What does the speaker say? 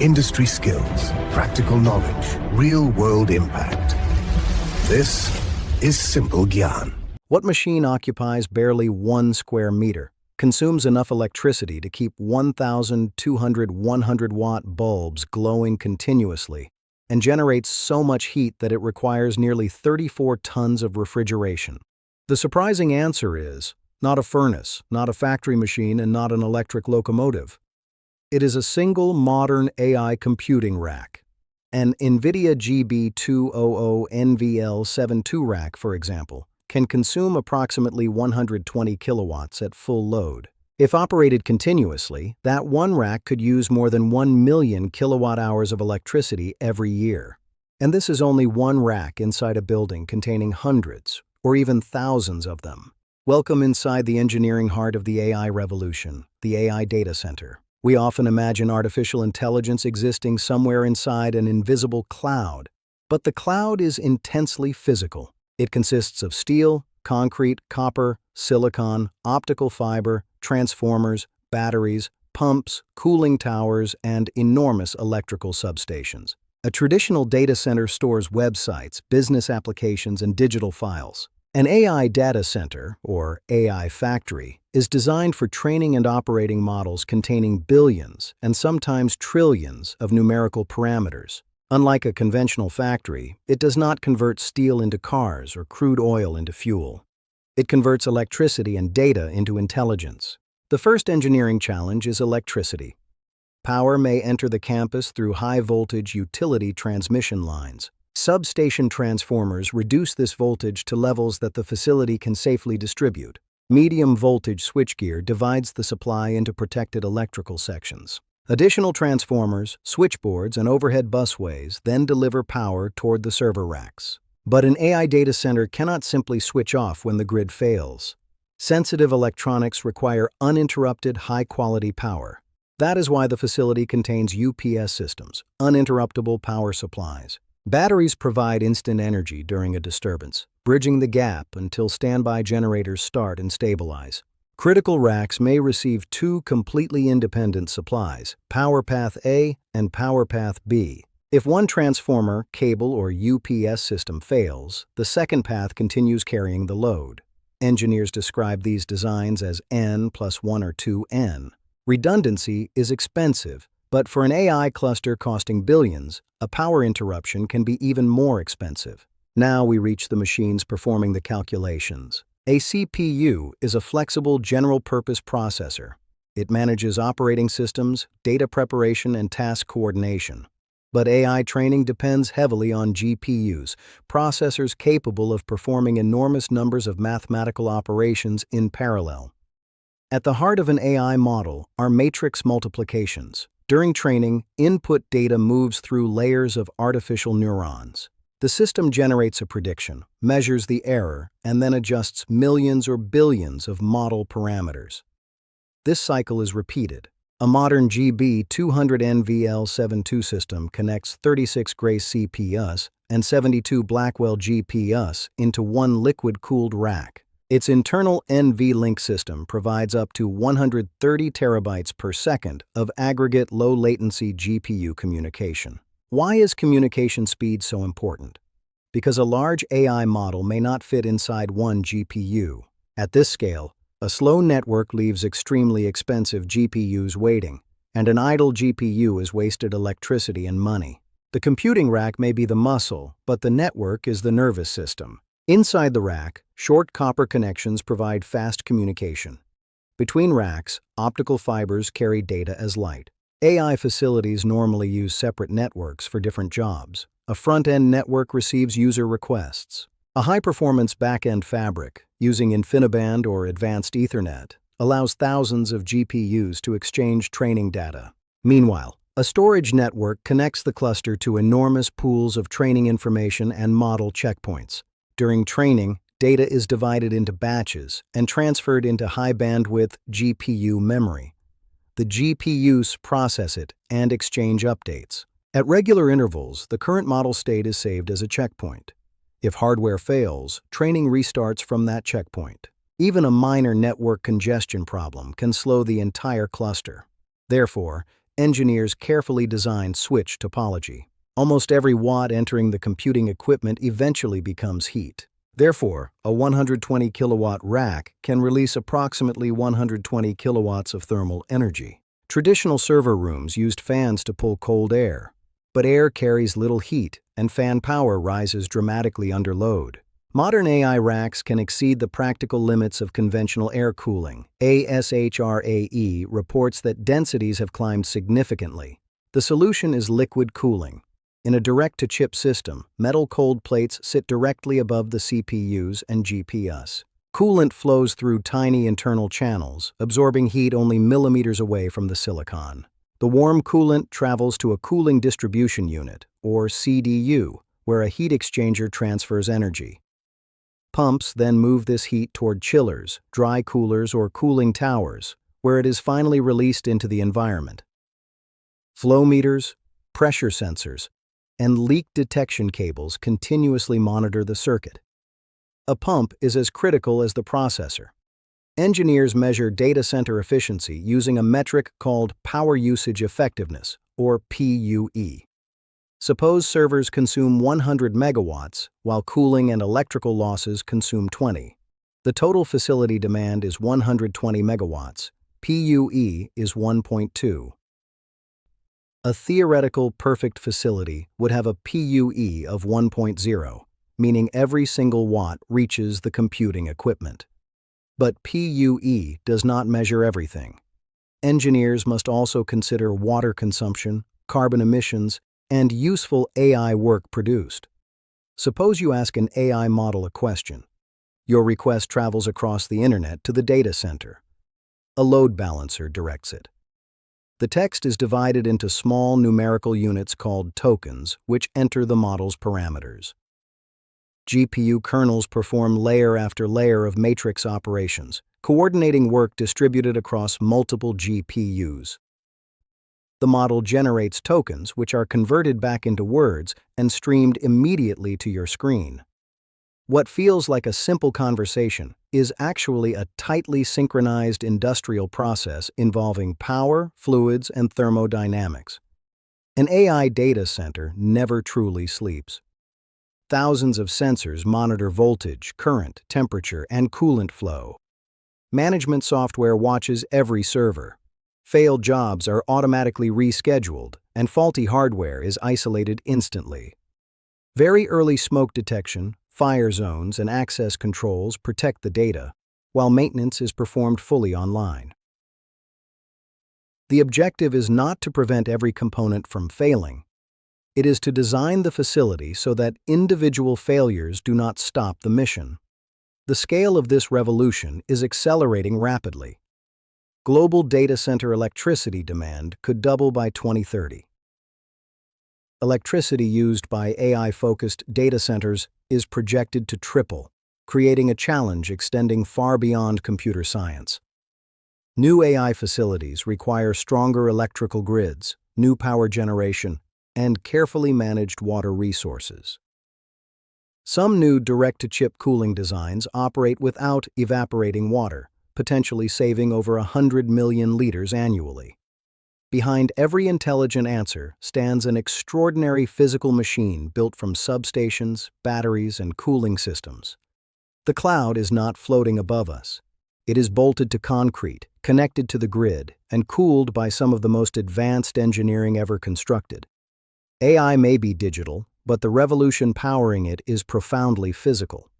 Industry skills, practical knowledge, real-world impact. This is SimpleGyan. What machine occupies barely 1 square meter, consumes enough electricity to keep 1,200 100-watt bulbs glowing continuously, and generates so much heat that it requires nearly 34 tons of refrigeration? The surprising answer is not a furnace, not a factory machine, and not an electric locomotive. It is a single modern AI computing rack. An NVIDIA GB200NVL72 rack, for example, can consume approximately 120 kilowatts at full load. If operated continuously, that one rack could use more than 1 million kilowatt-hours of electricity every year. And this is only one rack inside a building containing hundreds or even thousands of them. Welcome inside the engineering heart of the AI revolution, the AI data center. We often imagine artificial intelligence existing somewhere inside an invisible cloud. But the cloud is intensely physical. It consists of steel, concrete, copper, silicon, optical fiber, transformers, batteries, pumps, cooling towers, and enormous electrical substations. A traditional data center stores websites, business applications, and digital files. An AI data center, or AI factory, is designed for training and operating models containing billions and sometimes trillions of numerical parameters. Unlike a conventional factory, it does not convert steel into cars or crude oil into fuel. It converts electricity and data into intelligence. The first engineering challenge is electricity. Power may enter the campus through high-voltage utility transmission lines. Substation transformers reduce this voltage to levels that the facility can safely distribute. Medium-voltage switchgear divides the supply into protected electrical sections. Additional transformers, switchboards, and overhead busways then deliver power toward the server racks. But an AI data center cannot simply switch off when the grid fails. Sensitive electronics require uninterrupted, high-quality power. That is why the facility contains UPS systems, uninterruptible power supplies. Batteries provide instant energy during a disturbance, bridging the gap until standby generators start and stabilize. Critical racks may receive two completely independent supplies, power path A and power path B. If one transformer, cable, or UPS system fails, the second path continues carrying the load. Engineers describe these designs as N plus 1 or 2N. Redundancy is expensive, but for an AI cluster costing billions, a power interruption can be even more expensive. Now we reach the machines performing the calculations. A CPU is a flexible general-purpose processor. It manages operating systems, data preparation, and task coordination. But AI training depends heavily on GPUs, processors capable of performing enormous numbers of mathematical operations in parallel. At the heart of an AI model are matrix multiplications. During training, input data moves through layers of artificial neurons. The system generates a prediction, measures the error, and then adjusts millions or billions of model parameters. This cycle is repeated. A modern GB200NVL72 system connects 36 Grace CPUs and 72 Blackwell GPUs into one liquid-cooled rack. Its internal NVLink system provides up to 130 terabytes per second of aggregate low-latency GPU communication. Why is communication speed so important? Because a large AI model may not fit inside one GPU. At this scale, a slow network leaves extremely expensive GPUs waiting, and an idle GPU is wasted electricity and money. The computing rack may be the muscle, but the network is the nervous system. Inside the rack, short copper connections provide fast communication. Between racks, optical fibers carry data as light. AI facilities normally use separate networks for different jobs. A front-end network receives user requests. A high-performance back-end fabric, using InfiniBand or Advanced Ethernet, allows thousands of GPUs to exchange training data. Meanwhile, a storage network connects the cluster to enormous pools of training information and model checkpoints. During training, data is divided into batches and transferred into high-bandwidth GPU memory. The GPUs process it and exchange updates. At regular intervals, the current model state is saved as a checkpoint. If hardware fails, training restarts from that checkpoint. Even a minor network congestion problem can slow the entire cluster. Therefore, Engineers carefully design switch topology. Almost every watt entering the computing equipment eventually becomes heat. Therefore, a 120 kilowatt rack can release approximately 120 kilowatts of thermal energy. Traditional server rooms used fans to pull cold air, but air carries little heat and fan power rises dramatically under load. Modern AI racks can exceed the practical limits of conventional air cooling. ASHRAE reports that densities have climbed significantly. The solution is liquid cooling. In a direct-to-chip system, metal cold plates sit directly above the CPUs and GPUs. Coolant flows through tiny internal channels, absorbing heat only millimeters away from the silicon. The warm coolant travels to a cooling distribution unit, or CDU, where a heat exchanger transfers energy. Pumps then move this heat toward chillers, dry coolers, or cooling towers, where it is finally released into the environment. Flow meters, pressure sensors, and leak detection cables continuously monitor the circuit. A pump is as critical as the processor. Engineers measure data center efficiency using a metric called power usage effectiveness, or PUE. Suppose servers consume 100 megawatts, while cooling and electrical losses consume 20. The total facility demand is 120 megawatts. PUE is 1.2. A theoretical perfect facility would have a PUE of 1.0, meaning every single watt reaches the computing equipment. But PUE does not measure everything. Engineers must also consider water consumption, carbon emissions, and useful AI work produced. Suppose you ask an AI model a question. Your request travels across the internet to the data center. A load balancer directs it. The text is divided into small numerical units called tokens, which enter the model's parameters. GPU kernels perform layer after layer of matrix operations, coordinating work distributed across multiple GPUs. The model generates tokens, which are converted back into words and streamed immediately to your screen. What feels like a simple conversation is actually a tightly synchronized industrial process involving power, fluids, and thermodynamics. An AI data center never truly sleeps. Thousands of sensors monitor voltage, current, temperature, and coolant flow. Management software watches every server. Failed jobs are automatically rescheduled, and faulty hardware is isolated instantly. Very early smoke detection, fire zones, and access controls protect the data, while maintenance is performed fully online. The objective is not to prevent every component from failing. It is to design the facility so that individual failures do not stop the mission. The scale of this revolution is accelerating rapidly. Global data center electricity demand could double by 2030. Electricity used by AI-focused data centers is projected to triple, creating a challenge extending far beyond computer science. New AI facilities require stronger electrical grids, new power generation, and carefully managed water resources. Some new direct-to-chip cooling designs operate without evaporating water, potentially saving over 100 million liters annually. Behind every intelligent answer stands an extraordinary physical machine built from substations, batteries, and cooling systems. The cloud is not floating above us. It is bolted to concrete, connected to the grid, and cooled by some of the most advanced engineering ever constructed. AI may be digital, but the revolution powering it is profoundly physical.